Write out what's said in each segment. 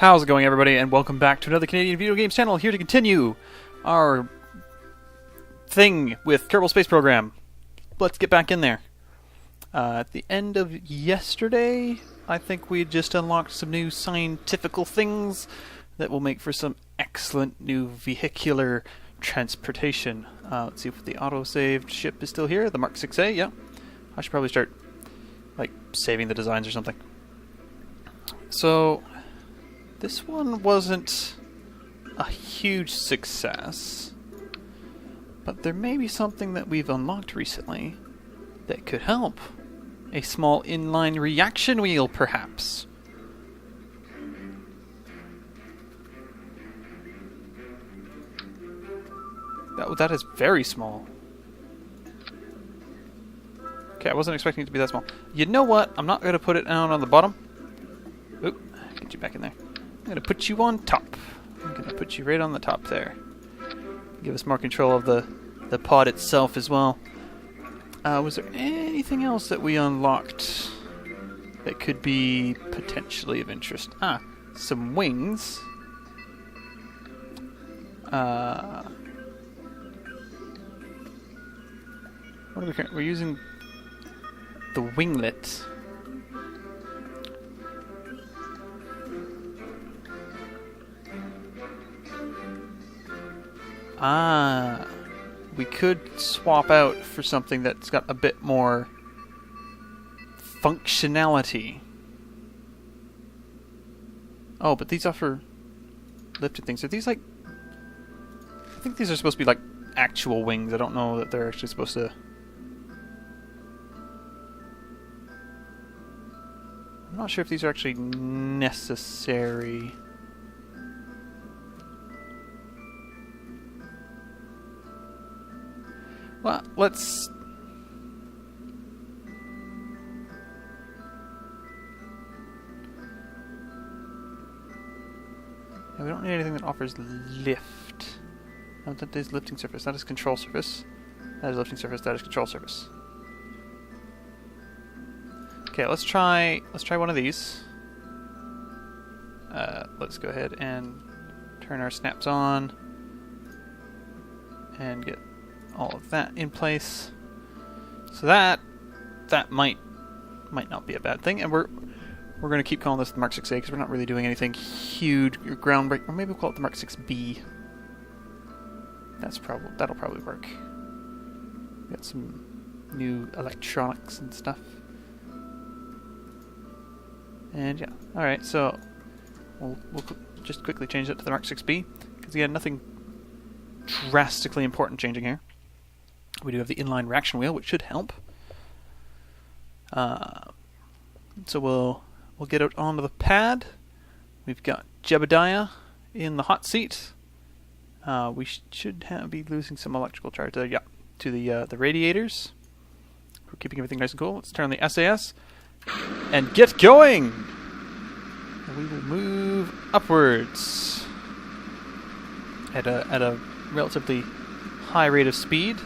How's it going, everybody, and welcome back to another Canadian video games channel, here to continue our thing with Kerbal Space Program. Let's get back in there. At the end of yesterday, I think we just unlocked some new scientifical things that will make for some excellent new vehicular transportation. Let's see if the auto-saved ship is still here. The Mark 6A, yeah. I should probably start, like, saving the designs or something. So this one wasn't a huge success, but there may be something that we've unlocked recently that could help. A small inline reaction wheel, perhaps. That is very small. Okay, I wasn't expecting it to be that small. You know what? I'm not going to put it down on the bottom. Oop, get you back in there. I'm going to put you on top. I'm going to put you right on the top there. Give us more control of the pod itself as well. Was there anything else that we unlocked that could be potentially of interest? Some wings. What are we're using the winglet. We could swap out for something that's got a bit more functionality. Oh, but these offer lifted things. Are these like... I think these are supposed to be like actual wings. I don't know that they're actually supposed to... I'm not sure if these are actually necessary. Well, let's... Yeah, we don't need anything that offers lift. No, that is lifting surface. That is control surface. That is lifting surface. That is control surface. Okay, let's try one of these. Let's go ahead and turn our snaps on and get all of that in place. So that might not be a bad thing, and we're going to keep calling this the Mark 6A because we're not really doing anything huge or groundbreaking. Or maybe we'll call it the Mark 6B. That'll probably work. Got some new electronics and stuff. And yeah, all right. So we'll just quickly change it to the Mark 6B because again, nothing drastically important changing here. We do have the inline reaction wheel, which should help. So we'll get out onto the pad. We've got Jebediah in the hot seat. We should be losing some electrical charge there. Yeah, to the radiators. We're keeping everything nice and cool. Let's turn on the SAS and get going. We will move upwards at a relatively high rate of speed.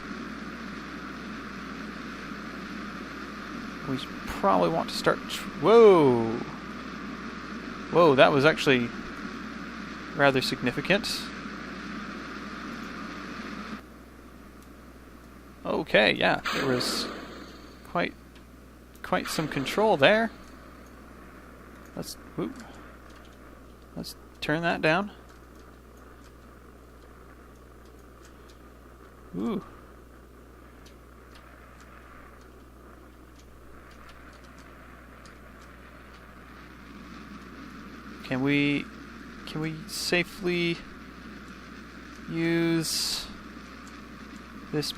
We probably want to start... Whoa! Whoa, that was actually rather significant. Okay, yeah, there was quite some control there. Let's turn that down. Ooh. Can we safely use this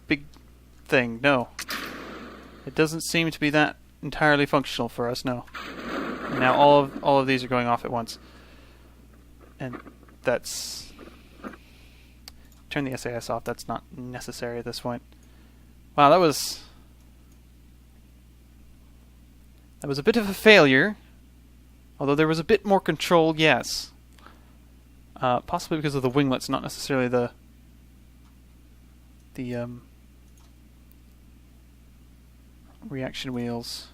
big thing? No. It doesn't seem to be that entirely functional for us, no. And now all of these are going off at once. And that's... Turn the SAS off, that's not necessary at this point. Wow, that was a bit of a failure. Although there was a bit more control, yes. Possibly because of the winglets, not necessarily the reaction wheels.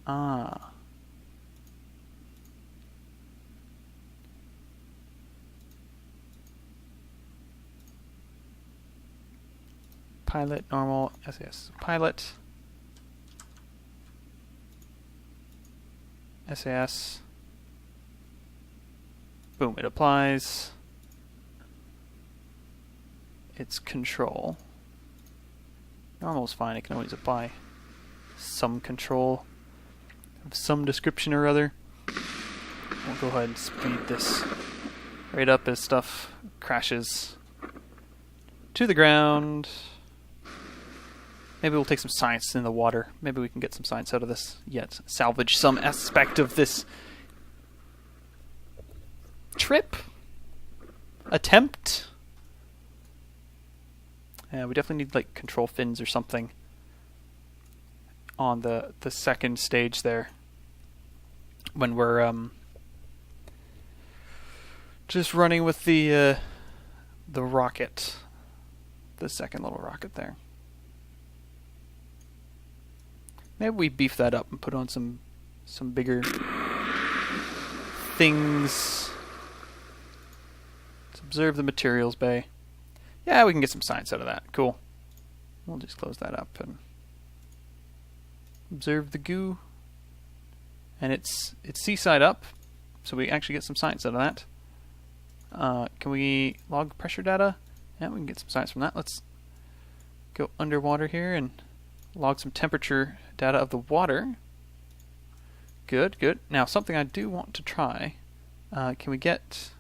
Ah. Pilot, normal, SAS, pilot, SAS. Boom, it applies. It's control. Normal's fine, it can always apply some control of some description or other. We'll go ahead and speed this right up as stuff crashes to the ground. Maybe we'll take some science in the water. Maybe we can get some science out of this yet. Salvage some aspect of this trip? Attempt? Yeah, we definitely need like control fins or something on the second stage there. When we're just running with the rocket. The second little rocket there. Maybe we beef that up and put on some bigger things. Let's observe the materials bay. Yeah, we can get some science out of that. Cool. We'll just close that up and observe the goo. And it's seaside up, so we actually get some science out of that. Can we log pressure data? Yeah, we can get some science from that. Let's go underwater here and log some temperature data of the water. Good, good. Now, something I do want to try. Can we get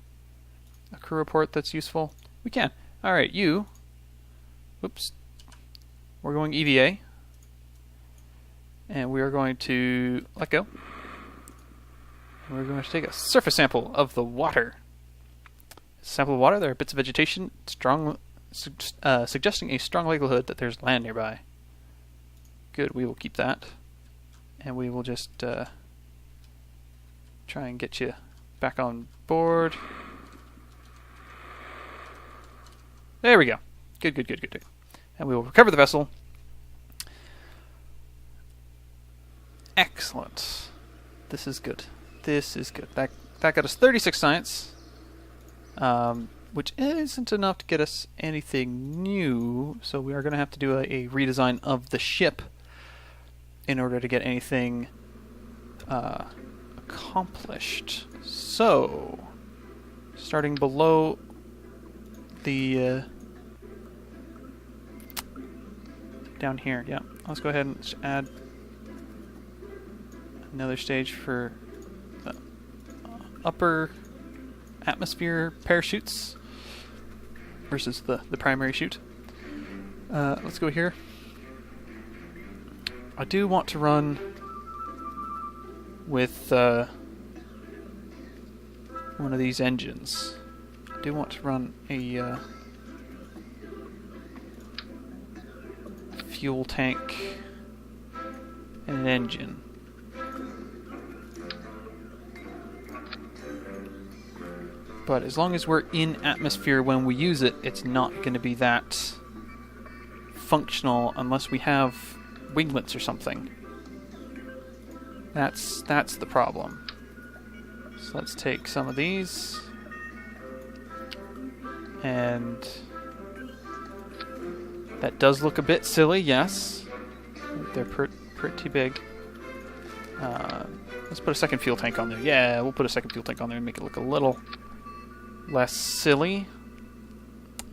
a crew report that's useful? We can. Alright, you. Whoops. We're going EVA. And we are going to let go. And we're going to take a surface sample of the water. Sample of water, there are bits of vegetation suggesting a strong likelihood that there's land nearby. Good, we will keep that. And we will just try and get you back on board. There we go. Good, good, good, good, good. And we will recover the vessel. Excellent. This is good. This is good. That got us 36 science. Which isn't enough to get us anything new, so we are going to have to do a redesign of the ship in order to get anything accomplished. So, starting below the down here, yeah. Let's go ahead and just add another stage for the upper atmosphere parachutes versus the primary chute. Let's go here. I do want to run with one of these engines. I do want to run a fuel tank and an engine. But as long as we're in atmosphere when we use it, it's not going to be that functional unless we have winglets or something. That's the problem. So let's take some of these. And that does look a bit silly, yes. They're pretty big. Let's put a second fuel tank on there. Yeah, we'll put a second fuel tank on there and make it look a little less silly.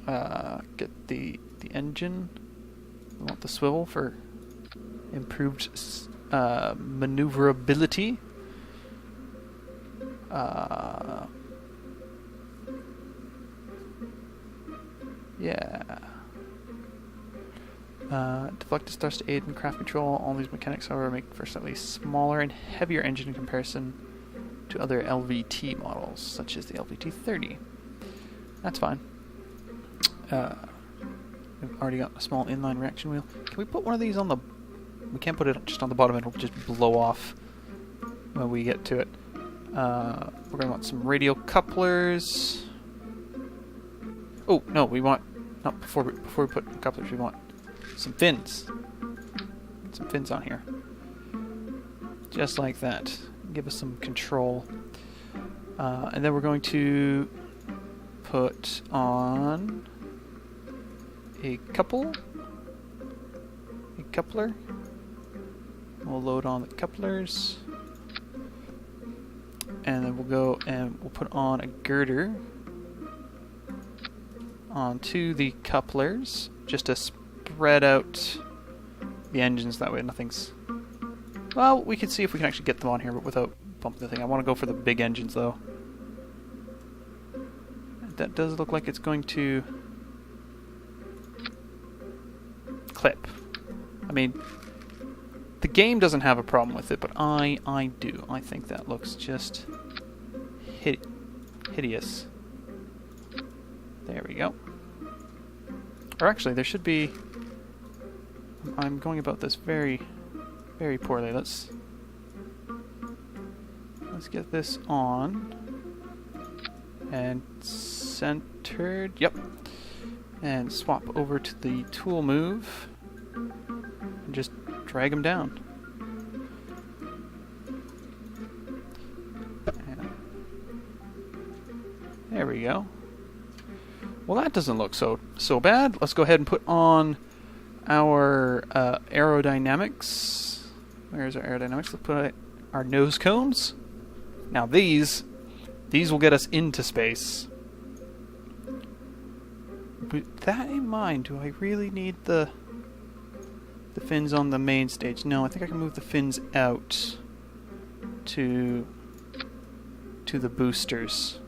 Get the engine. We want the swivel for improved maneuverability. Yeah. Deflectus thrust to aid in craft control. All these mechanics, however, make for a slightly smaller and heavier engine in comparison to other LVT models, such as the LVT-30. That's fine. We've already got a small inline reaction wheel. Can we put one of these on the... We can't put it just on the bottom, it'll just blow off when we get to it. We're going to want some radial couplers. Oh, no, we want... Not before we put couplers, we want some fins. Some fins on here. Just like that. Give us some control. And then we're going to put on a couple coupler. We'll load on the couplers. And then we'll go and we'll put on a girder onto the couplers just to spread out the engines. That way nothing's... Well, we can see if we can actually get them on here but without bumping the thing. I want to go for the big engines though. That does look like it's going to clip. I mean, the game doesn't have a problem with it, but I do. I think that looks just hideous. There we go. Or actually, there should be... I'm going about this very, very poorly. Let's get this on. And centered. Yep. And swap over to the tool move. And just drag them down. And there we go. Well, that doesn't look so bad. Let's go ahead and put on our aerodynamics. Where's our aerodynamics? Let's put our nose cones. Now these will get us into space. With that in mind, do I really need the fins on the main stage? No, I think I can move the fins out to the boosters.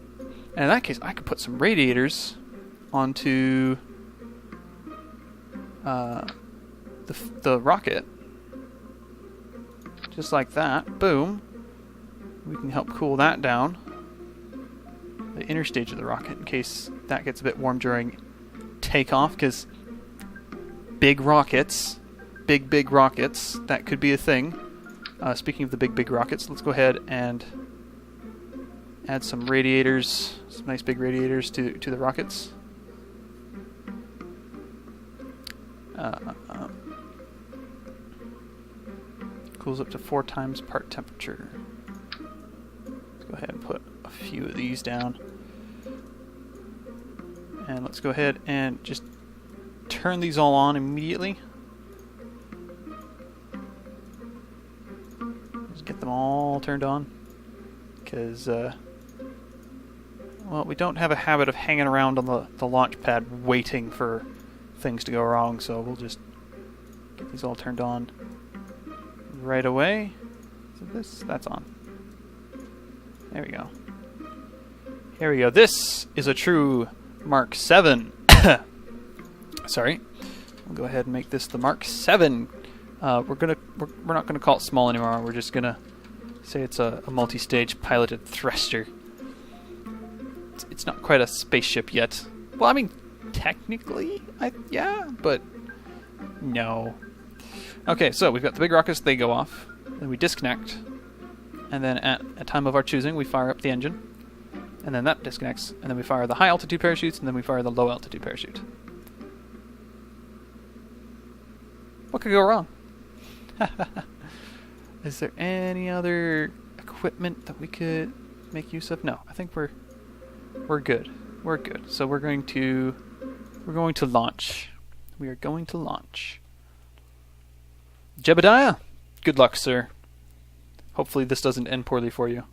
And in that case, I could put some radiators onto the rocket. Just like that. Boom. We can help cool that down. The inner stage of the rocket, in case that gets a bit warm during takeoff, because big rockets, big rockets, that could be a thing. Speaking of the big rockets, let's go ahead and add some radiators, some nice big radiators to the rockets. Cools up to 4 times part temperature. Let's go ahead and put a few of these down. And let's go ahead and just turn these all on immediately. Just get them all turned on. Because, well, we don't have a habit of hanging around on the launch pad waiting for things to go wrong, so we'll just get these all turned on right away. So that's on. There we go. Here we go. This is a true Mark 7. Sorry. We'll go ahead and make this the Mark 7. We're not gonna call it small anymore. We're just gonna say it's a multi-stage piloted thruster. It's not quite a spaceship yet. Well, I mean, technically, yeah, but no. Okay, so we've got the big rockets. They go off. Then we disconnect. And then at a time of our choosing, we fire up the engine. And then that disconnects. And then we fire the high altitude parachutes. And then we fire the low altitude parachute. What could go wrong? Is there any other equipment that we could make use of? No, I think we're good. We're good. So we're going to launch. We are going to launch. Jebediah, good luck, sir. Hopefully this doesn't end poorly for you.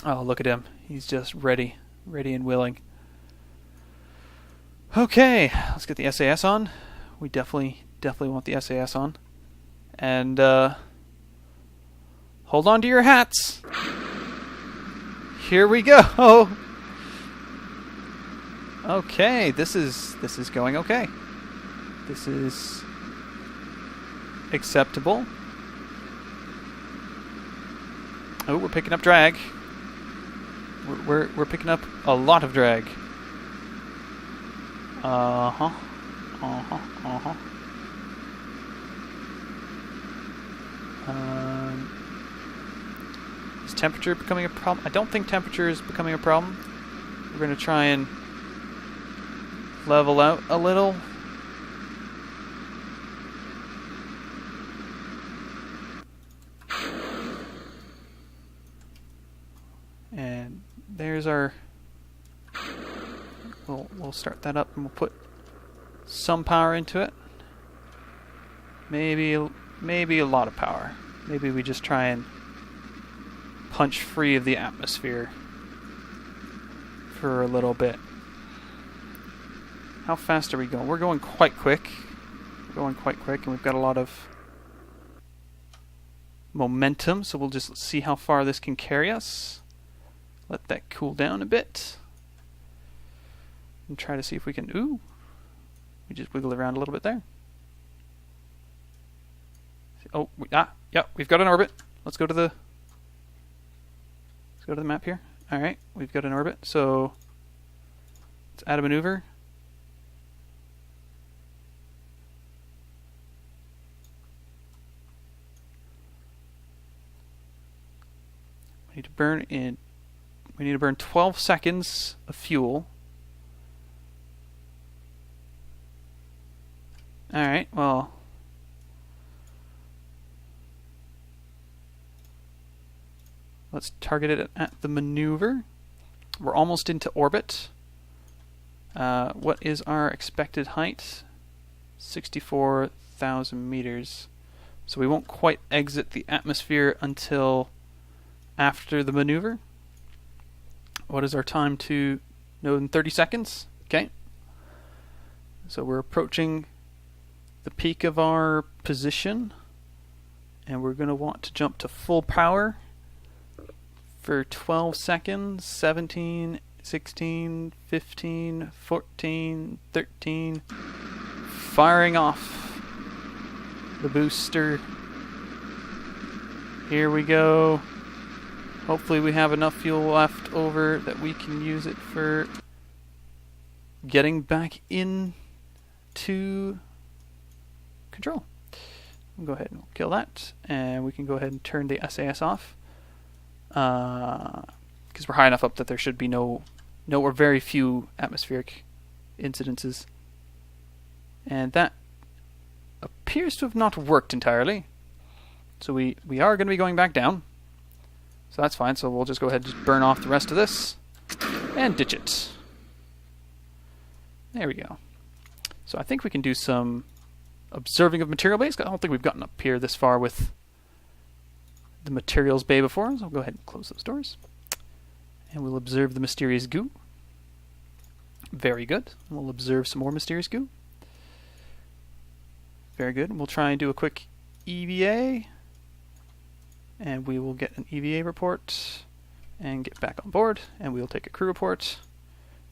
Oh, look at him. He's just ready and willing. Okay, let's get the SAS on. We definitely want the SAS on. And hold on to your hats. Here we go. Okay, this is going okay. This is acceptable. Oh, we're picking up drag. We're picking up a lot of drag. Is temperature becoming a problem? I don't think temperature is becoming a problem. We're going to try and level out a little. And there's our... We'll start that up and we'll put some power into it. Maybe a lot of power. Maybe we just try and punch free of the atmosphere for a little bit. How fast are we going? We're going quite quick. And we've got a lot of momentum, so we'll just see how far this can carry us. Let that cool down a bit. And try to see if we can... Ooh! We just wiggle around a little bit there. Oh, yeah, we've got an orbit. Let's go to the map here. Alright, we've got an orbit, so let's add a maneuver. We need to burn 12 seconds of fuel. Alright, well, let's target it at the maneuver. We're almost into orbit. What is our expected height? 64,000 meters. So we won't quite exit the atmosphere until after the maneuver. What is our time to know in 30 seconds? Okay. So we're approaching the peak of our position, and we're going to want to jump to full power for 12 seconds. 17, 16, 15, 14, 13. Firing off the booster. Here we go. Hopefully we have enough fuel left over that we can use it for getting back into control. We'll go ahead and kill that, and we can go ahead and turn the SAS off. Because we're high enough up that there should be no or very few atmospheric incidences. And that appears to have not worked entirely. So we are going to be going back down. So that's fine, so we'll just go ahead and just burn off the rest of this and ditch it. There we go. So I think we can do some observing of material bays. I don't think we've gotten up here this far with the materials bay before, so I'll go ahead and close those doors. And we'll observe the mysterious goo. Very good. We'll observe some more mysterious goo. Very good. We'll try and do a quick EVA. And we will get an EVA report and get back on board, and we'll take a crew report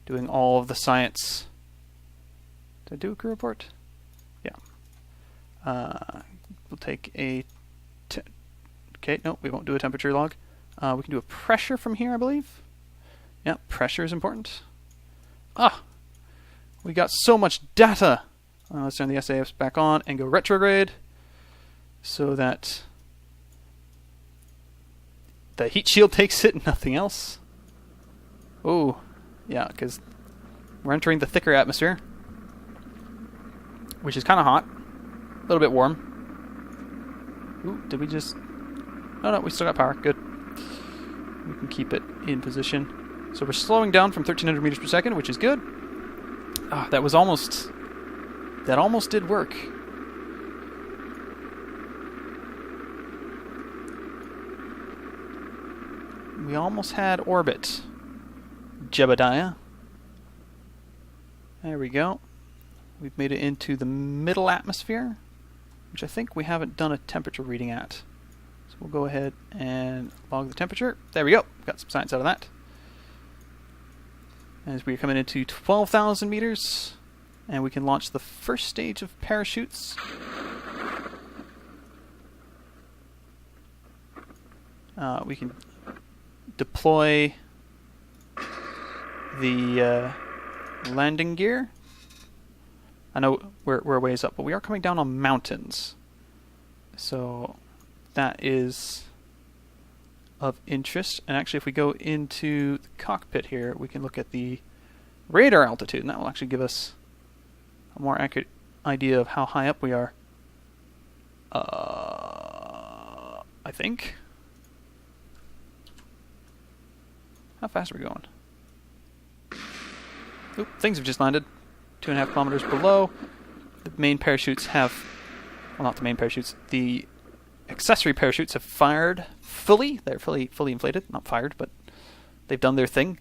doing all of the science. Did I do a crew report? Yeah. We'll take a... Okay, no, we won't do a temperature log. We can do a pressure from here, I believe. Yeah, pressure is important. We got so much data! Let's turn the SAS back on and go retrograde so that the heat shield takes it and nothing else. Oh, yeah, because we're entering the thicker atmosphere, which is kind of hot. A little bit warm. Ooh, did we just... No, we still got power. Good. We can keep it in position. So we're slowing down from 1,300 meters per second, which is good. That was almost... That almost did work. We almost had orbit. Jebediah. There we go. We've made it into the middle atmosphere, which I think we haven't done a temperature reading at. So we'll go ahead and log the temperature. There we go. Got some science out of that. As we're coming into 12,000 meters, and we can launch the first stage of parachutes. We can deploy the landing gear. I know we're a ways up, but we are coming down on mountains. So that is of interest. And actually, if we go into the cockpit here, we can look at the radar altitude, and that will actually give us a more accurate idea of how high up we are. I think. How fast are we going? Oop, things have just landed. 2.5 kilometers below. The main parachutes have well, not the main parachutes, the accessory parachutes have fired fully. They're fully inflated, not fired, but they've done their thing.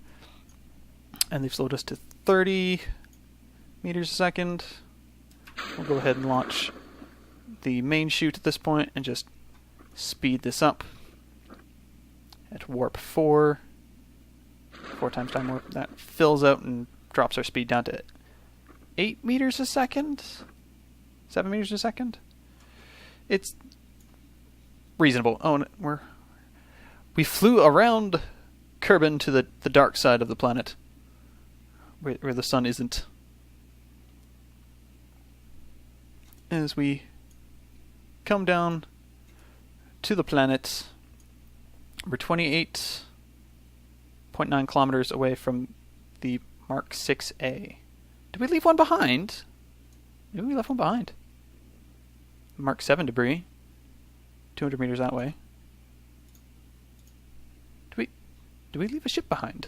And they've slowed us to 30 meters a second. We'll go ahead and launch the main chute at this point and just speed this up at warp 4 times time warp. That fills out and drops our speed down to 8 meters a second, 7 meters a second. It's reasonable. Oh, we flew around Kerbal to the dark side of the planet, where the sun isn't. As we come down to the planet, we're 28.9 kilometers away from the Mark 6A. Did we leave one behind? Maybe we left one behind. Mark 7 debris. 200 meters that way. Did we leave a ship behind?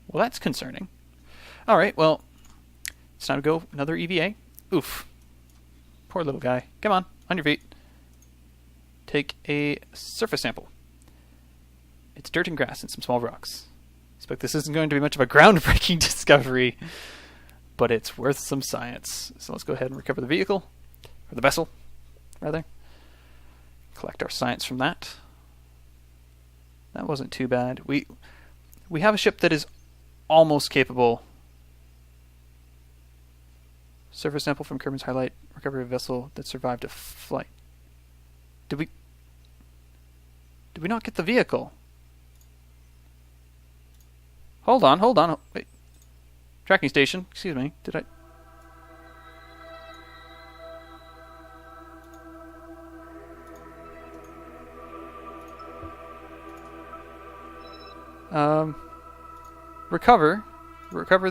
Well, that's concerning. Alright, well, it's time to go another EVA. Oof. Poor little guy. Come on your feet. Take a surface sample. It's dirt and grass and some small rocks. I expect this isn't going to be much of a groundbreaking discovery, but it's worth some science. So let's go ahead and recover the vehicle, or the vessel, rather. Collect our science from that. That wasn't too bad. We have a ship that is almost capable. Surface sample from Kerbal's highlight. Recover a vessel that survived a flight. Did we not get the vehicle? Hold on. Wait. Tracking station. Excuse me. Did I... Recover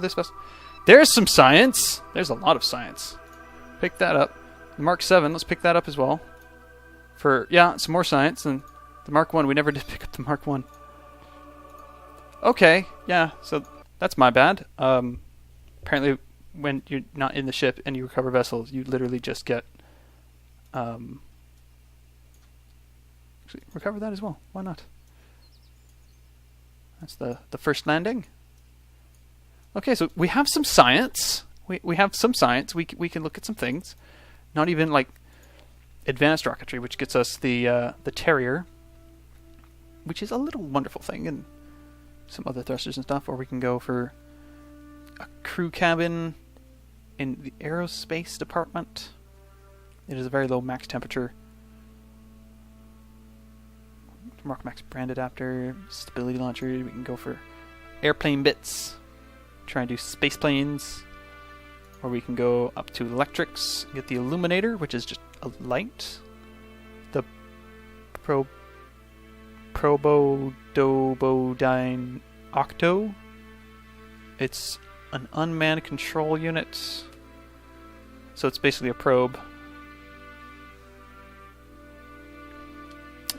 this vessel. There's some science. There's a lot of science. Pick that up. The Mark 7, let's pick that up as well. Some more science. And the Mark 1, we never did pick up the Mark 1. Okay, yeah, so that's my bad. Apparently, when you're not in the ship and you recover vessels, you literally just get... actually, recover that as well. Why not? That's the first landing. Okay, so we have some science. We have some science. We can look at some things. Not even like advanced rocketry, which gets us the Terrier, which is a little wonderful thing, and some other thrusters and stuff. Or we can go for a crew cabin in the aerospace department. It is a very low max temperature. Mark Max brand adapter, stability launcher. We can go for airplane bits. Try and do space planes. Or we can go up to electrics, get the illuminator, which is just a light. The Probodobodyne Octo. It's an unmanned control unit. So it's basically a probe.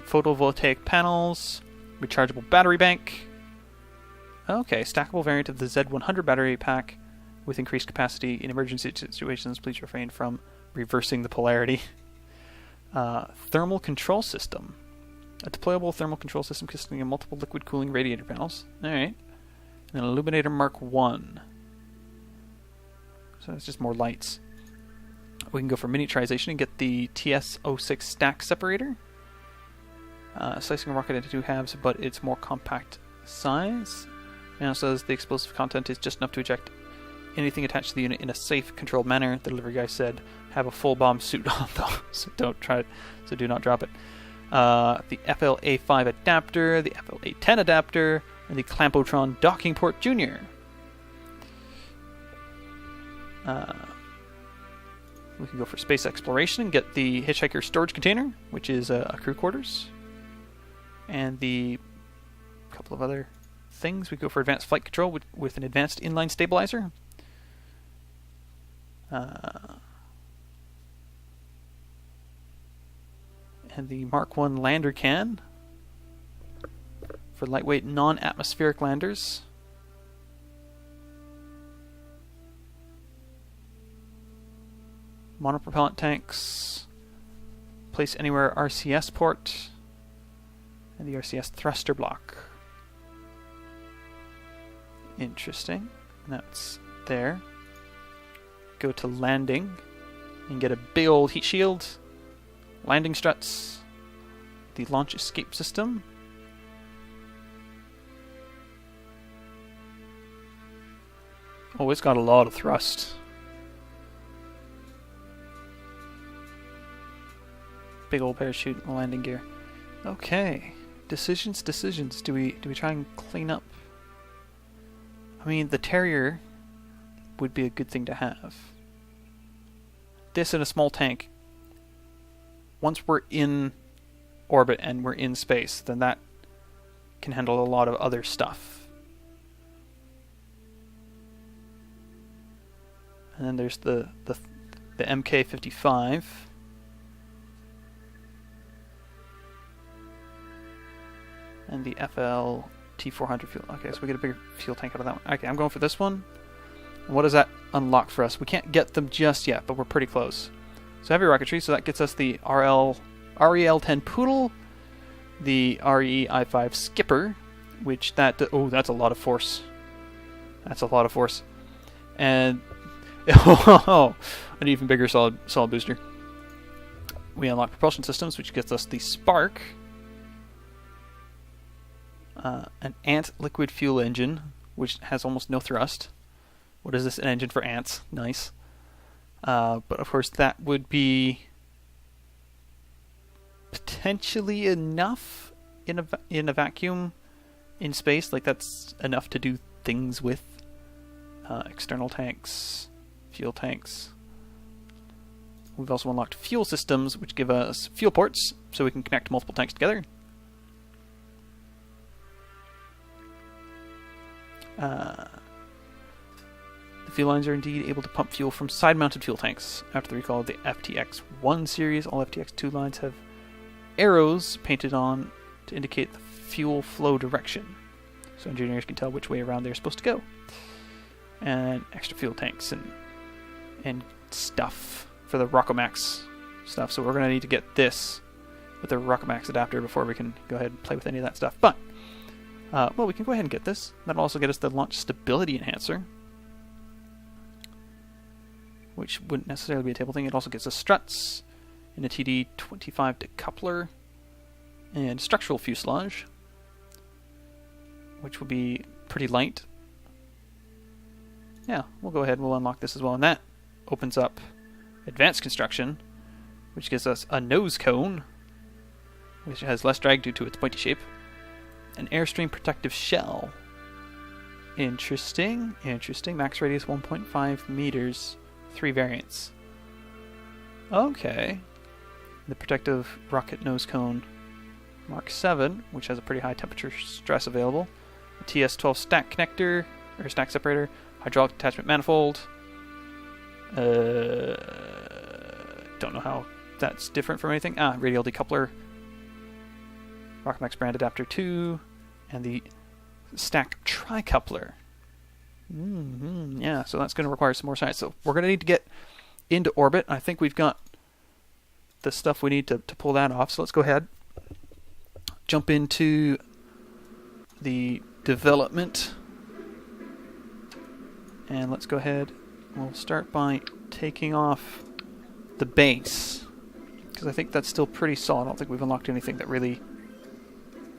Photovoltaic panels, rechargeable battery bank. Okay, stackable variant of the Z100 battery pack with increased capacity. In emergency situations, please refrain from reversing the polarity. Thermal control system. A deployable thermal control system consisting of multiple liquid cooling radiator panels. Alright. And an illuminator Mark 1. So it's just more lights. We can go for miniaturization and get the TS-06 stack separator. Slicing a rocket into two halves, but it's more compact size. And it says the explosive content is just enough to eject anything attached to the unit in a safe, controlled manner. The delivery guy said, "Have a full bomb suit on though, so do not drop it." The FLA5 adapter, the FLA10 adapter, and the Clampotron docking port junior. We can go for space exploration and get the hitchhiker storage container, which is a crew quarters. And the couple of other things. We go for advanced flight control with an advanced inline stabilizer. And the Mark 1 lander can for lightweight non-atmospheric landers. Monopropellant tanks. Place anywhere RCS port. And the RCS thruster block. Interesting. And that's there. Go to landing. And get a big old heat shield. Landing struts. The launch escape system. Oh, it's got a lot of thrust. Big old parachute and landing gear. Okay. Decisions. Do we try and clean up? I mean, the Terrier would be a good thing to have. This in a small tank. Once we're in orbit and we're in space, then that can handle a lot of other stuff. And then there's the MK-55. And the FL T400 fuel. Okay, so we get a bigger fuel tank out of that one. Okay, I'm going for this one. What does that unlock for us? We can't get them just yet, but we're pretty close. So heavy rocketry, so that gets us the REL-10 Poodle, the RE-I-5 Skipper, which that's a lot of force. That's a lot of force. And an even bigger solid booster. We unlock propulsion systems, which gets us the Spark, an Ant liquid fuel engine, which has almost no thrust. What is this? An engine for ants. Nice. But of course that would be potentially enough in a vacuum in space. Like, that's enough to do things with. External tanks, fuel tanks. We've also unlocked fuel systems, which give us fuel ports, so we can connect multiple tanks together. The fuel lines are indeed able to pump fuel from side-mounted fuel tanks. After the recall of the FTX-1 series, all FTX-2 lines have arrows painted on to indicate the fuel flow direction, so engineers can tell which way around they're supposed to go. And extra fuel tanks and stuff for the Rockomax stuff. So we're going to need to get this with the Rockomax adapter before we can go ahead and play with any of that stuff. But, well, we can go ahead and get this. That'll also get us the launch stability enhancer, which wouldn't necessarily be a table thing. It also gets us struts and a TD-25 decoupler and structural fuselage, which will be pretty light. Yeah, we'll go ahead and we'll unlock this as well. And that opens up advanced construction, which gives us a nose cone, which has less drag due to its pointy shape. An airstream protective shell. Interesting. Max radius 1.5 meters. 3 variants. Okay. The protective rocket nose cone Mark 7, which has a pretty high temperature stress available. A TS-12 stack connector, or stack separator. Hydraulic attachment manifold. Don't know how that's different from anything. Radial decoupler. Rockomax brand adapter 2. And the stack tricoupler. Yeah, so that's going to require some more science. So we're going to need to get into orbit. I think we've got the stuff we need to pull that off. So let's go ahead. Jump into the development. And let's go ahead. We'll start by taking off the base, because I think that's still pretty solid. I don't think we've unlocked anything that really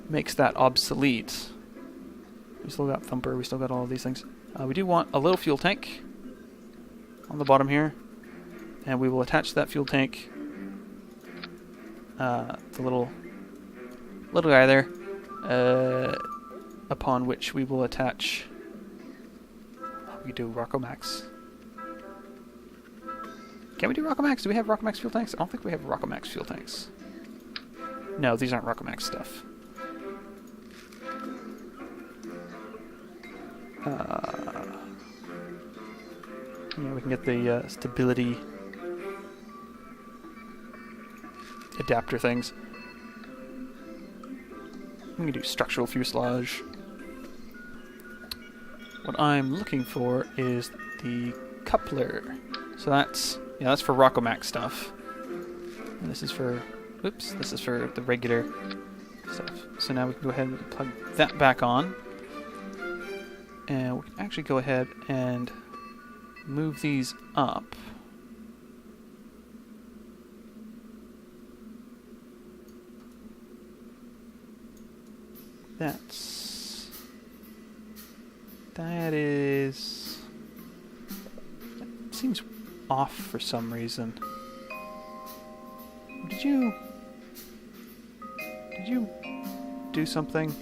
makes that obsolete. We still got Thumper. We still got all of these things. We do want a little fuel tank on the bottom here, and we will attach that fuel tank, the little guy there, upon which we will attach. We do Rockomax. Can we do Rockomax? Do we have Rockomax fuel tanks? I don't think we have Rockomax fuel tanks. No, these aren't Rockomax stuff. Yeah, we can get the stability adapter things. We can do structural fuselage. What I'm looking for is the coupler. So that's Yeah, that's for Rockomac stuff. And this is for... Oops, this is for the regular stuff. So now we can go ahead and plug that back on. And we can actually go ahead and move these up. That seems off for some reason. Did you do something?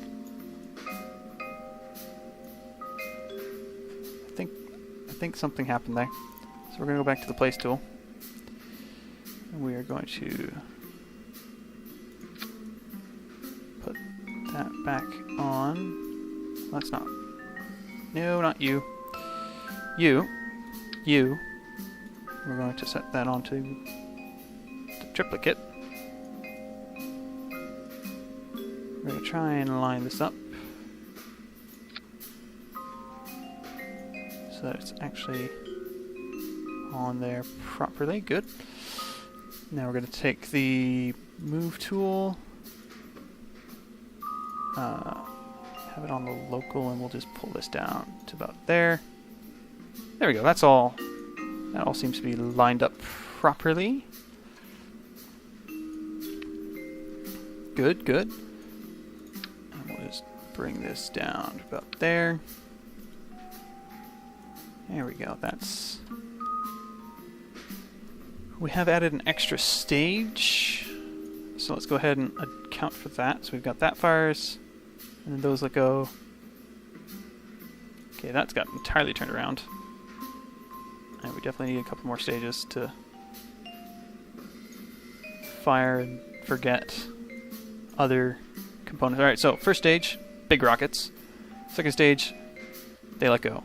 I think something happened there. So we're going to go back to the place tool. And we are going to put that back on. That's not... No, not you. You. We're going to set that onto the triplicate. We're going to try and line this up so that it's actually on there properly. Good. Now we're going to take the move tool, have it on the local, and we'll just pull this down to about there. There we go. That's all. That all seems to be lined up properly. Good, good. And we'll just bring this down to about there. There we go. That's... We have added an extra stage. So let's go ahead and account for that. So we've got that fires, and then those that go... Okay, that's got entirely turned around. And we definitely need a couple more stages to fire and forget other components. Alright, so first stage, big rockets. Second stage, they let go.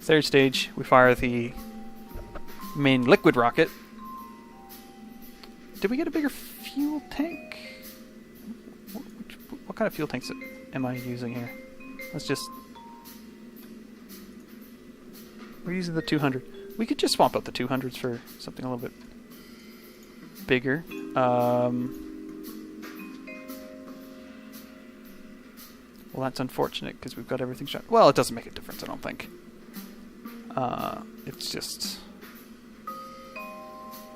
Third stage, we fire the main liquid rocket. Did we get a bigger fuel tank? What kind of fuel tanks am I using here? Let's just... We're using the 200. We could just swap out the 200s for something a little bit bigger. Well, that's unfortunate because we've got everything shot. Well, it doesn't make a difference, I don't think. It's just...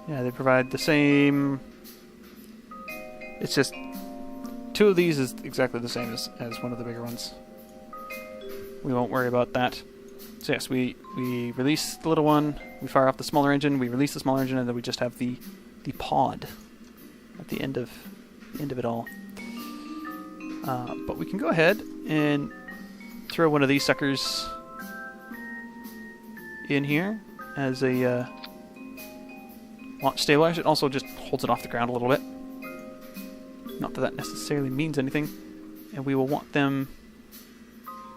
Yeah, they provide the same... It's just... Two of these is exactly the same as one of the bigger ones. We won't worry about that. So yes, we release the little one, we fire off the smaller engine, we release the smaller engine, and then we just have the pod at the end of it all. But we can go ahead and throw one of these suckers in here as a launch stabilizer. It also just holds it off the ground a little bit. Not that that necessarily means anything. And we will want them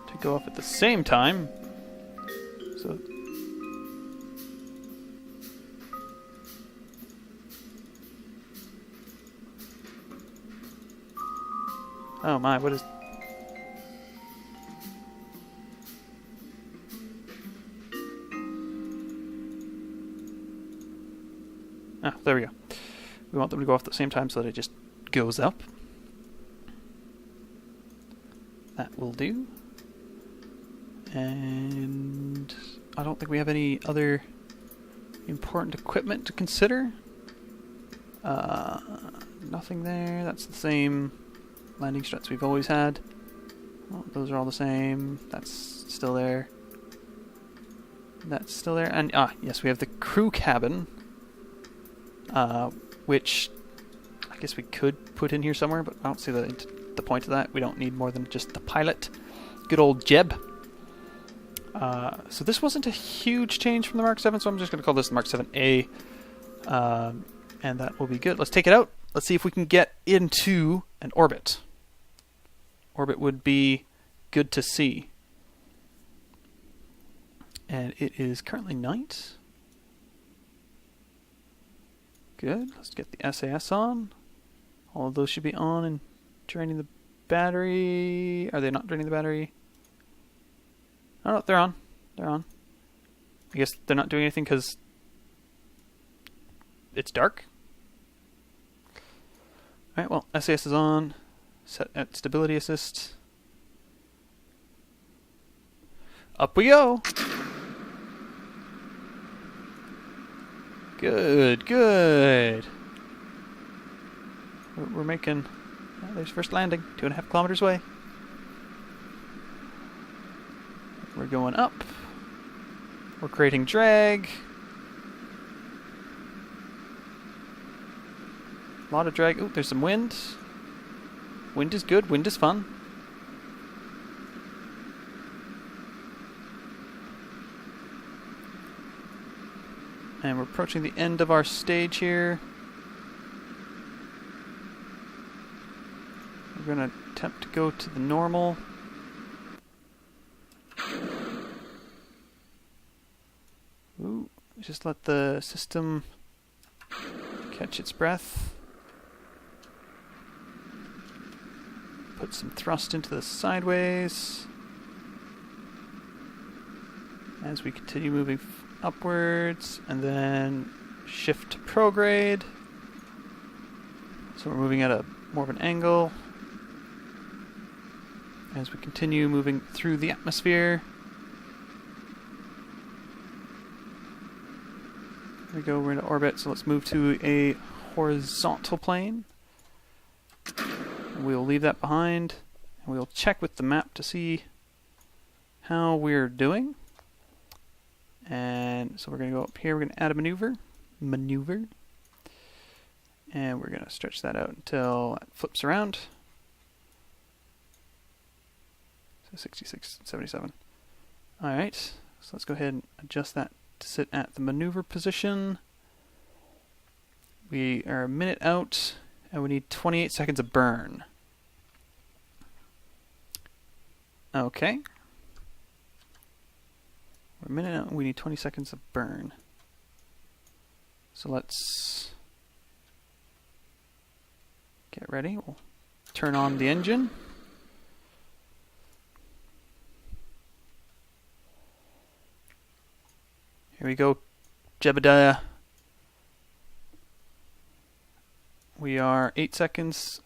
to go off at the same time. So oh my, what is... Ah, there we go. We want them to go off at the same time so that it just goes up. That will do. And I don't think we have any other important equipment to consider. Nothing there. That's the same landing struts we've always had. Oh, those are all the same. That's still there. That's still there. And yes, we have the crew cabin, which I guess we could put in here somewhere, but I don't see the point of that. We don't need more than just the pilot. Good old Jeb. So this wasn't a huge change from the Mark 7, so I'm just going to call this the Mark 7A. And that will be good. Let's take it out. Let's see if we can get into an orbit. Orbit would be good to see. And it is currently night. Good. Let's get the SAS on. All of those should be on and draining the battery. Are they not draining the battery? Oh, no, they're on. They're on. I guess they're not doing anything because it's dark. Alright, well, SAS is on. Set at stability assist. Up we go! Good, good. We're making... there's first landing, 2.5 kilometers away. We're going up. We're creating drag. A lot of drag. Ooh, there's some wind. Wind is good, wind is fun. And we're approaching the end of our stage here. We're going to attempt to go to the normal. Ooh, just let the system catch its breath. Put some thrust into the sideways. As we continue moving upwards, and then shift to prograde. So we're moving at a more of an angle. As we continue moving through the atmosphere. There we go, we're into orbit, so let's move to a horizontal plane. We'll leave that behind, and we'll check with the map to see how we're doing. And so we're going to go up here, we're going to add a maneuver, and we're going to stretch that out until it flips around. So 66, 77. Alright, so let's go ahead and adjust that to sit at the maneuver position. We are a minute out, and we need 28 seconds of burn. Okay. We're a minute out, and we need 20 seconds of burn. So let's get ready. We'll turn on the engine. Here we go, Jebediah. We are 8 seconds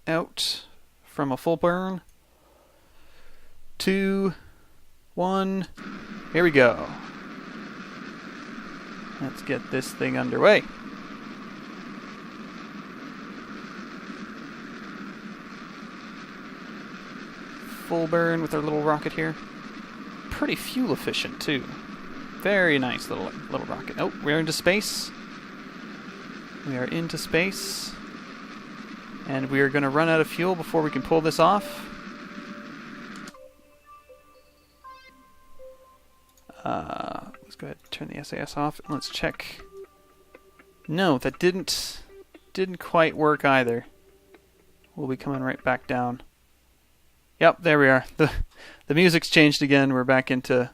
out from a full burn. 2, 1, here we go. Let's get this thing underway. Full burn with our little rocket here. Pretty fuel efficient too. Very nice little rocket. Oh, we're into space. We are into space. And we are going to run out of fuel before we can pull this off. Let's go ahead and turn the SAS off and let's check. No, that didn't quite work either. We'll be coming right back down. Yep, there we are. The music's changed again. We're back into...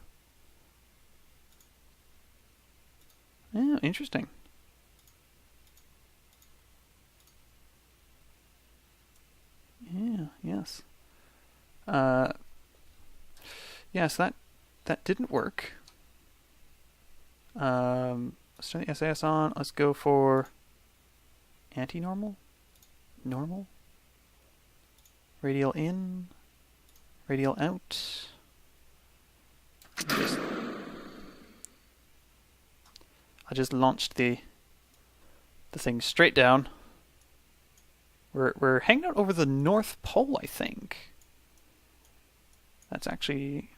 Yeah, interesting. Yeah, yes. Yes, that didn't work. Let's turn the SAS on. Let's go for anti-normal, normal, radial in, radial out. I just launched the thing straight down. We're hanging out over the North Pole, I think. That's actually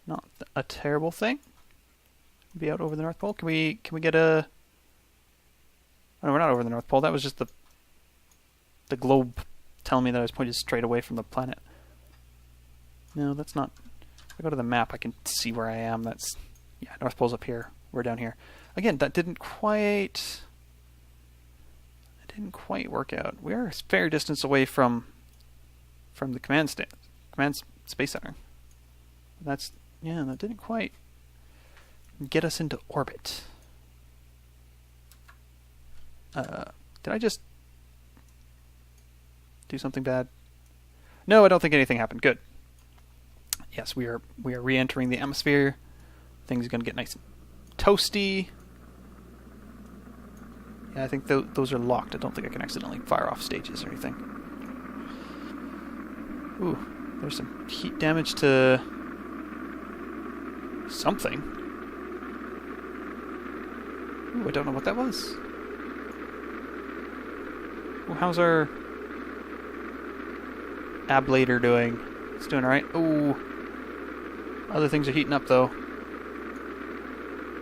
not a terrible thing. Be out over the North Pole. Can we get a... Oh, no, we're not over the North Pole. That was just the globe telling me that I was pointed straight away from the planet. No, that's not... If I go to the map, I can see where I am. That's... Yeah, North Pole's up here. We're down here. Again, that didn't quite work out. We're a fair distance away from the command space center. That didn't quite get us into orbit. Did I just do something bad? No, I don't think anything happened. Good. Yes, we are re-entering the atmosphere. Things are going to get nice and toasty. Yeah, I think those are locked. I don't think I can accidentally fire off stages or anything. Ooh, there's some heat damage to something. Ooh, I don't know what that was. Ooh, how's our ablator doing? It's doing alright. Ooh, other things are heating up though.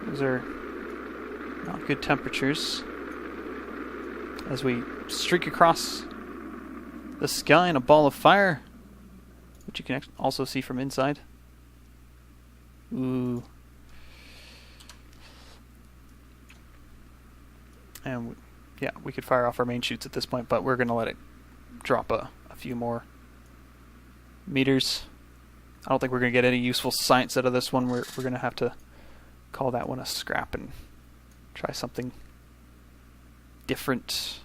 Those are not good temperatures. As we streak across the sky in a ball of fire, which you can also see from inside. Ooh. And yeah, we could fire off our main chutes at this point, but we're going to let it drop a few more meters. I don't think we're going to get any useful science out of this one. We're going to have to call that one a scrap and try something different.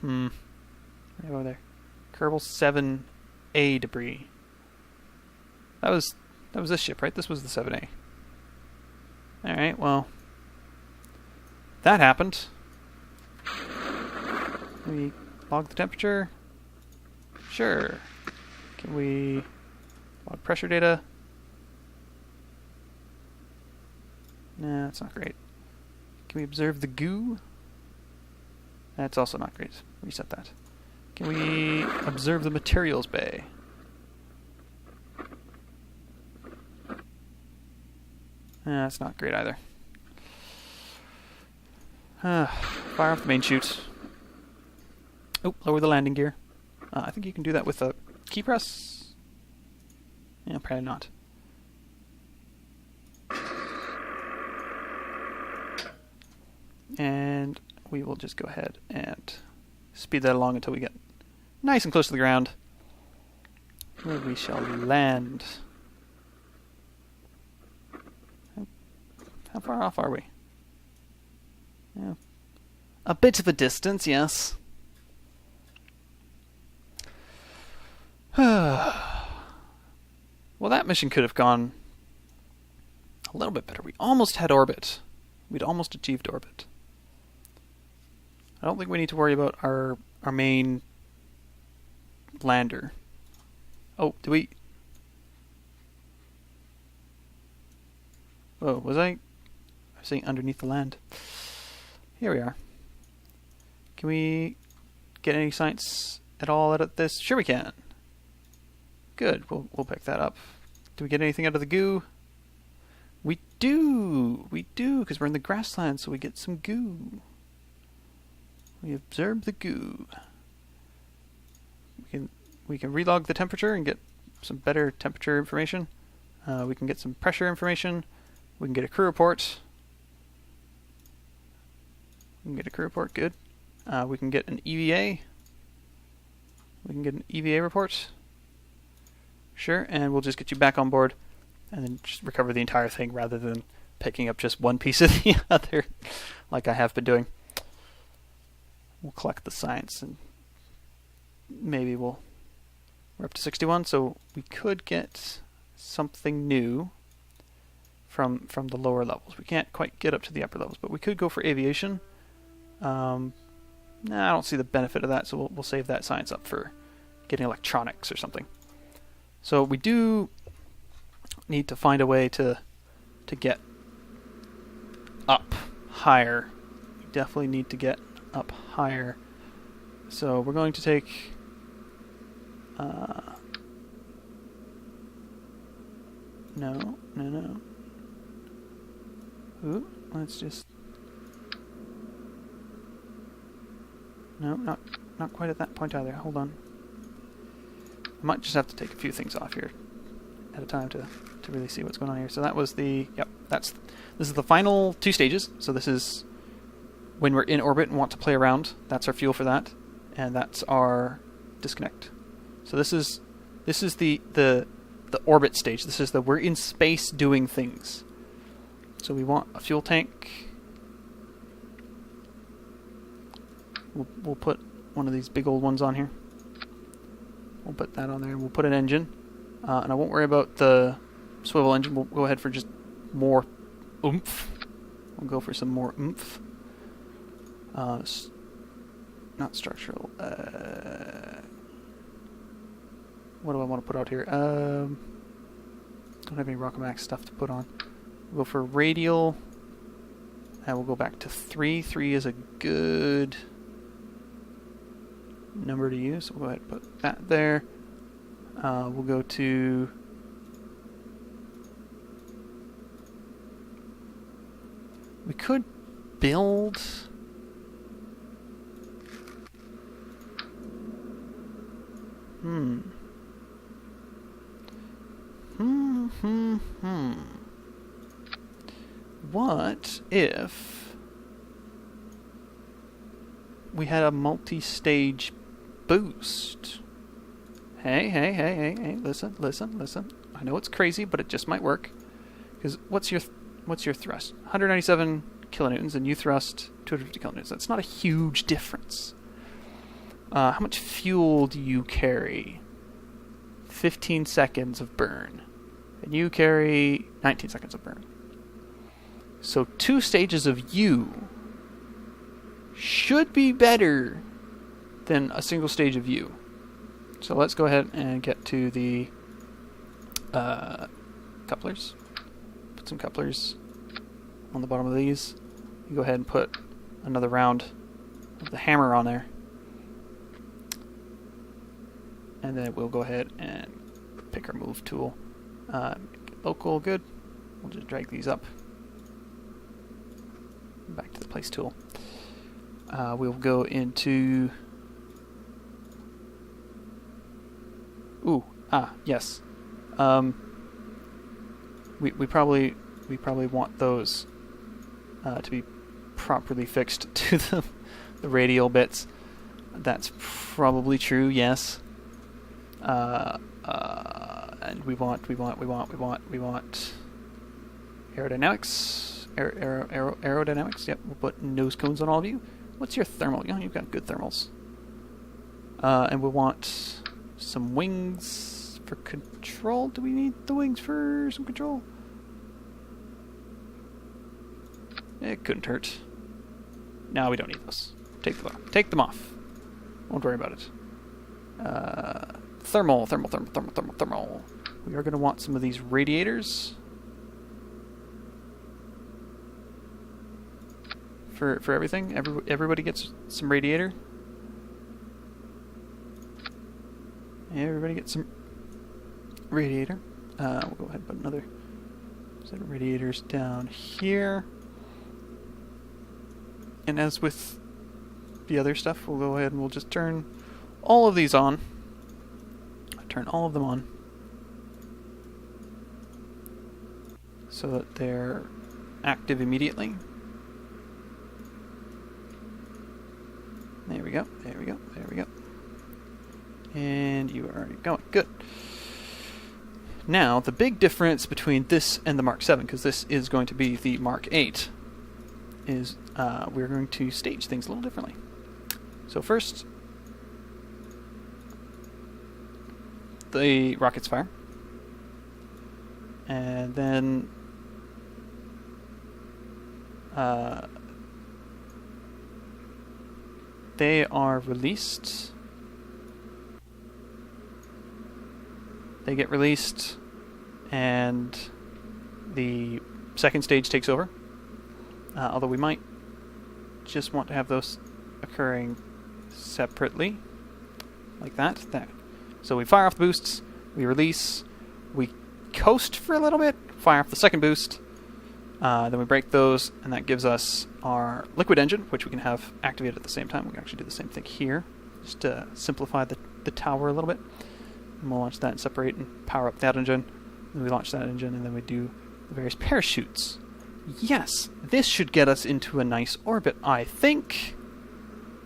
Over there. Kerbal 7A debris. That was this ship, right? This was the 7A. Alright, well. That happened. Can we log the temperature? Sure. Can we log pressure data? Nah, that's not great. Can we observe the goo? That's also not great. Reset that. Can we observe the materials bay? That's not great either. Fire off the main chute. Oh, lower the landing gear. I think you can do that with a key press. Yeah, probably not. And we will just go ahead and speed that along until we get nice and close to the ground, where we shall land. How far off are we? Yeah. A bit of a distance, yes. Well, that mission could have gone a little bit better. We almost had orbit. We'd almost achieved orbit. I don't think we need to worry about our main lander. Oh, do we? Oh, was I saying underneath the land? Here we are. Can we get any science at all out of this? Sure we can. Good, we'll pick that up. Do we get anything out of the goo? We do, because we're in the grassland, so we get some goo. We observe the goo. We can relog the temperature and get some better temperature information. We can get some pressure information. We can get a crew report. Good. We can get an EVA. We can get an EVA report. Sure, and we'll just get you back on board and then just recover the entire thing rather than picking up just one piece of the other like I have been doing. We'll collect the science and maybe we're up to 61, so we could get something new from the lower levels. We can't quite get up to the upper levels, but we could go for aviation. I don't see the benefit of that, so we'll save that science up for getting electronics or something. So we do need to find a way to get up higher. We definitely need to get up higher. So we're going to take no. Ooh, let's just no, not quite at that point either. Hold on. I might just have to take a few things off here at a time to really see what's going on here. So that was the this is the final two stages. So this is when we're in orbit and want to play around. That's our fuel for that, and that's our disconnect. So this is the orbit stage. This is the we're in space doing things. So we want a fuel tank. We'll put one of these big old ones on here. We'll put that on there. We'll put an engine. And I won't worry about the swivel engine. We'll go ahead for just more oomph. We'll go for some more oomph. Not structural. What do I want to put out here? Don't have any Rockamax stuff to put on. We'll go for radial. And we'll go back to 3. 3 is a good number to use. We'll go ahead and put that there. We'll go to... We could build... What if we had a multi-stage boost? Hey, listen. I know it's crazy, but it just might work. Because what's your thrust? 197 kilonewtons, and you thrust 250 kilonewtons. That's not a huge difference. How much fuel do you carry? 15 seconds of burn. And you carry 19 seconds of burn. So 2 stages of you should be better than a single stage of you. So let's go ahead and get to the couplers. Put some couplers on the bottom of these. You go ahead and put another round of the hammer on there. And then we'll go ahead and pick our move tool. Local, good. We'll just drag these up. Back to the place tool. We'll go into... yes. We probably want those to be properly fixed to the radial bits. That's probably true, yes. And we want aerodynamics. Aerodynamics. Yep, we'll put nose cones on all of you. What's your thermal? You've got good thermals. And we want some wings for control. Do we need the wings for some control? It couldn't hurt. No, we don't need those. Take them off. Won't worry about it. Thermal. We are going to want some of these radiators for everything. Everybody gets some radiator. Everybody gets some radiator. We'll go ahead and put another set of radiators down here. And as with the other stuff, we'll go ahead and we'll just turn all of these on. Turn all of them on so that they're active immediately. There we go. And you are already going. Good. Now, the big difference between this and the Mark 7, because this is going to be the Mark 8, is we're going to stage things a little differently. So first, the rockets fire, and then they are released. They get released, and the second stage takes over. Although we might just want to have those occurring separately, like that. There. So we fire off the boosts, we release, we coast for a little bit, fire off the second boost, then we break those, and that gives us our liquid engine, which we can have activated at the same time. We can actually do the same thing here, just to simplify the tower a little bit. And we'll launch that and separate and power up that engine. Then we launch that engine, and then we do the various parachutes. Yes, this should get us into a nice orbit, I think.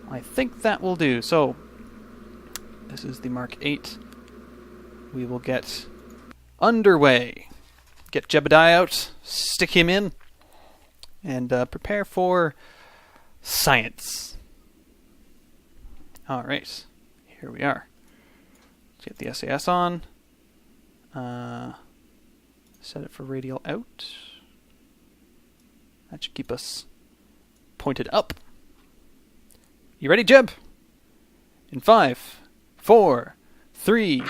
I think that will do. So, this is the Mark 8. We will get underway. Get Jebediah out, stick him in, and prepare for science. Alright, here we are. Let's get the SAS on. Set it for radial out. That should keep us pointed up. You ready, Jeb? In 5, 4, 3.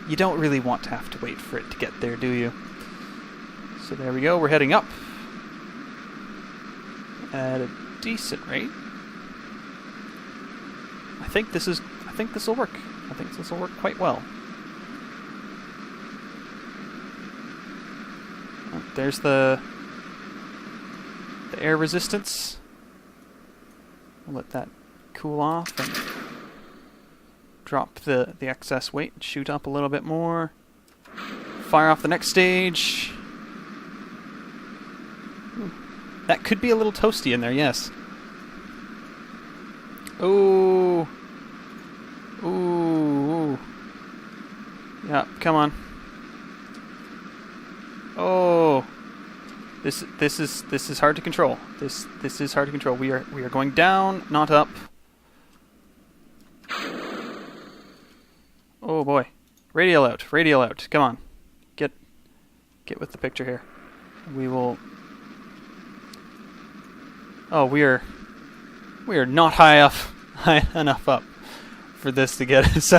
You don't really want to have to wait for it to get there, do you? So there we go. We're heading up at a decent rate. I think this will work. I think this will work quite well. Oh, there's the air resistance. We'll let that cool off and drop the excess weight and shoot up a little bit more. Fire off the next stage. Ooh, that could be a little toasty in there, yes. Ooh. Ooh. Yeah, come on. Oh. This is hard to control. This is hard to control. We are going down, not up. Oh boy. Radial out. Radial out. Come on. Get with the picture here. We will. Oh, we are not high enough up for this to get us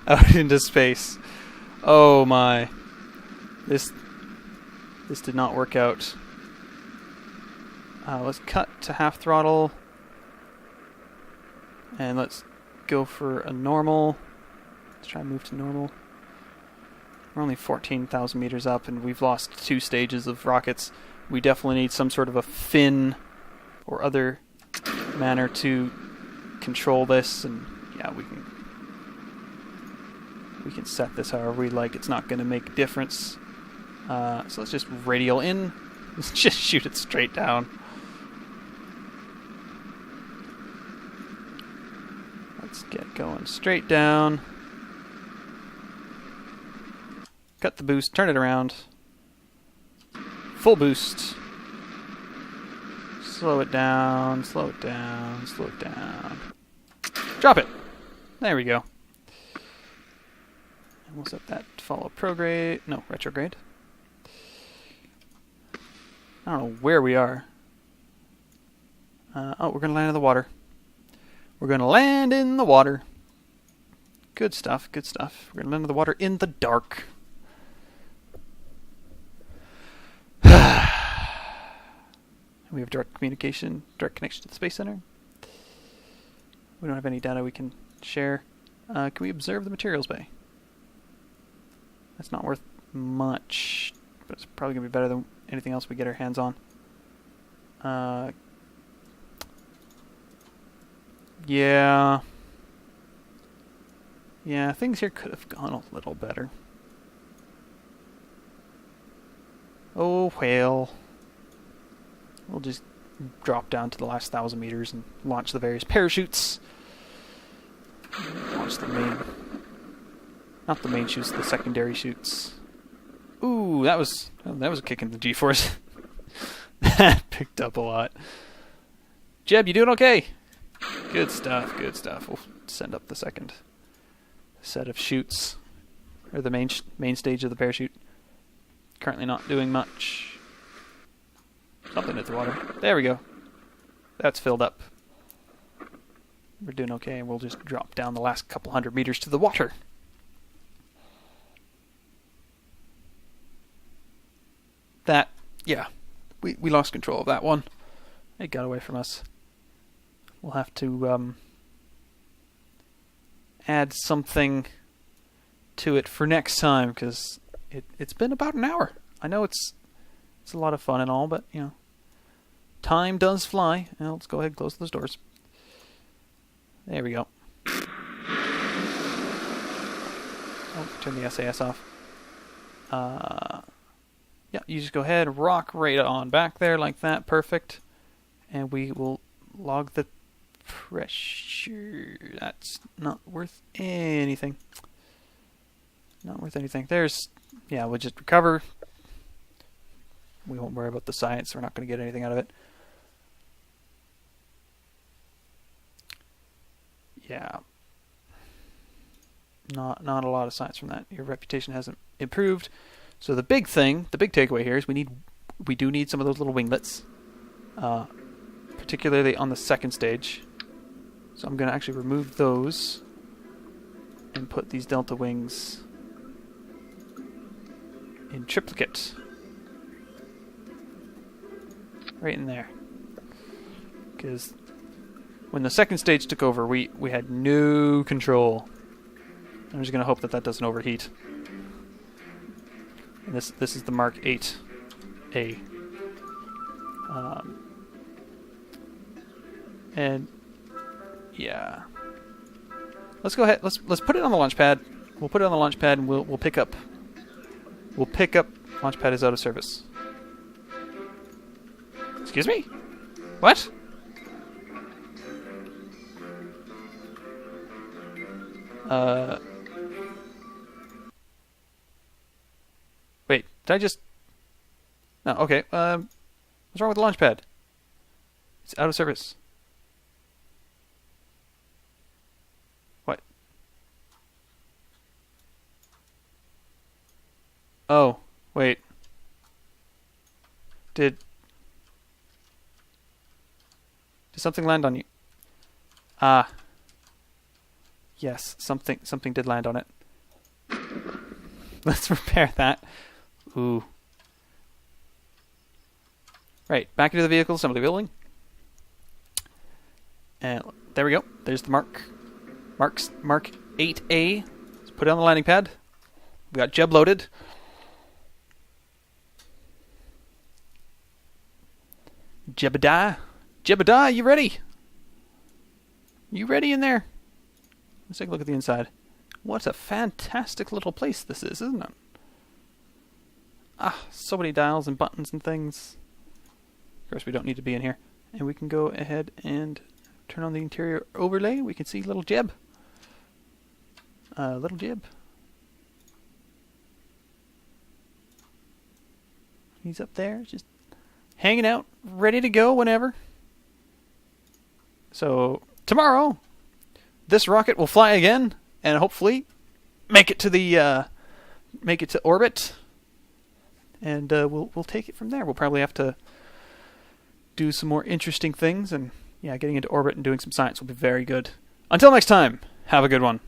out into space. Oh my. This did not work out. Let's cut to half throttle. And let's go for a normal. Let's try and move to normal. We're only 14,000 meters up and we've lost 2 stages of rockets. We definitely need some sort of a fin or other manner to control this, and yeah, we can set this however we like. It's not going to make a difference. So let's just radial in. Let's just shoot it straight down. Let's get going straight down. Cut the boost, turn it around. Full boost. Slow it down, slow it down, slow it down. Drop it! There we go. And we'll set that to follow prograde. No, retrograde. I don't know where we are. Oh, we're going to land in the water. We're going to land in the water. Good stuff, good stuff. We're going to land in the water in the dark. We have direct communication, direct connection to the Space Center. We don't have any data we can share. Can we observe the materials bay? That's not worth much, but it's probably going to be better than anything else we get our hands on. Yeah. Yeah, things here could have gone a little better. Oh, well. We'll just drop down to the last 1,000 meters and launch the various parachutes. Launch the main... Not the main chutes, the secondary chutes. Ooh, that was a kick in the G-force. That picked up a lot. Jeb, you doing okay? Good stuff, good stuff. We'll send up the second set of chutes. Or the main stage of the parachute. Currently not doing much. Something hit the water. There we go. That's filled up. We're doing okay, and we'll just drop down the last couple 100 meters to the water. That, yeah, we lost control of that one. It got away from us. We'll have to add something to it for next time, because it's been about an hour. I know it's a lot of fun and all, but, you know, time does fly. Now, let's go ahead and close those doors. There we go. Oh, turn the SAS off. Yeah, you just go ahead, rock right on back there like that. Perfect. And we will log the pressure. That's not worth anything. Not worth anything. There's... Yeah, we'll just recover. We won't worry about the science. We're not going to get anything out of it. Yeah. Not a lot of science from that. Your reputation hasn't improved. So the big thing, the big takeaway here is we need we do need some of those little winglets, particularly on the second stage. So I'm going to actually remove those and put these delta wings in triplicate. Right in there. Because when the second stage took over, we had no control. I'm just going to hope that that doesn't overheat. And this is the Mark 8A. And yeah, let's go ahead. Let's put it on the launch pad. We'll put it on the launch pad, and we'll pick up. We'll pick up. Launch pad is out of service. Excuse me? What? Wait, did I just... No, okay. What's wrong with the launch pad? It's out of service. What? Oh, wait. Did something land on you? Ah. Yes, something did land on it. Let's repair that. Ooh. Right, back into the vehicle, assembly building. And there we go. There's the Mark 8A. Let's put it on the landing pad. We got Jeb loaded. Jebediah, you ready? You ready in there? Let's take a look at the inside. What a fantastic little place this is, isn't it? Ah, so many dials and buttons and things. Of course, we don't need to be in here. And we can go ahead and turn on the interior overlay. We can see little Jeb. Little Jeb. He's up there, just hanging out, ready to go whenever. So, tomorrow, this rocket will fly again, and hopefully make it to the orbit, and we'll take it from there. We'll probably have to do some more interesting things, and yeah, getting into orbit and doing some science will be very good. Until next time, have a good one.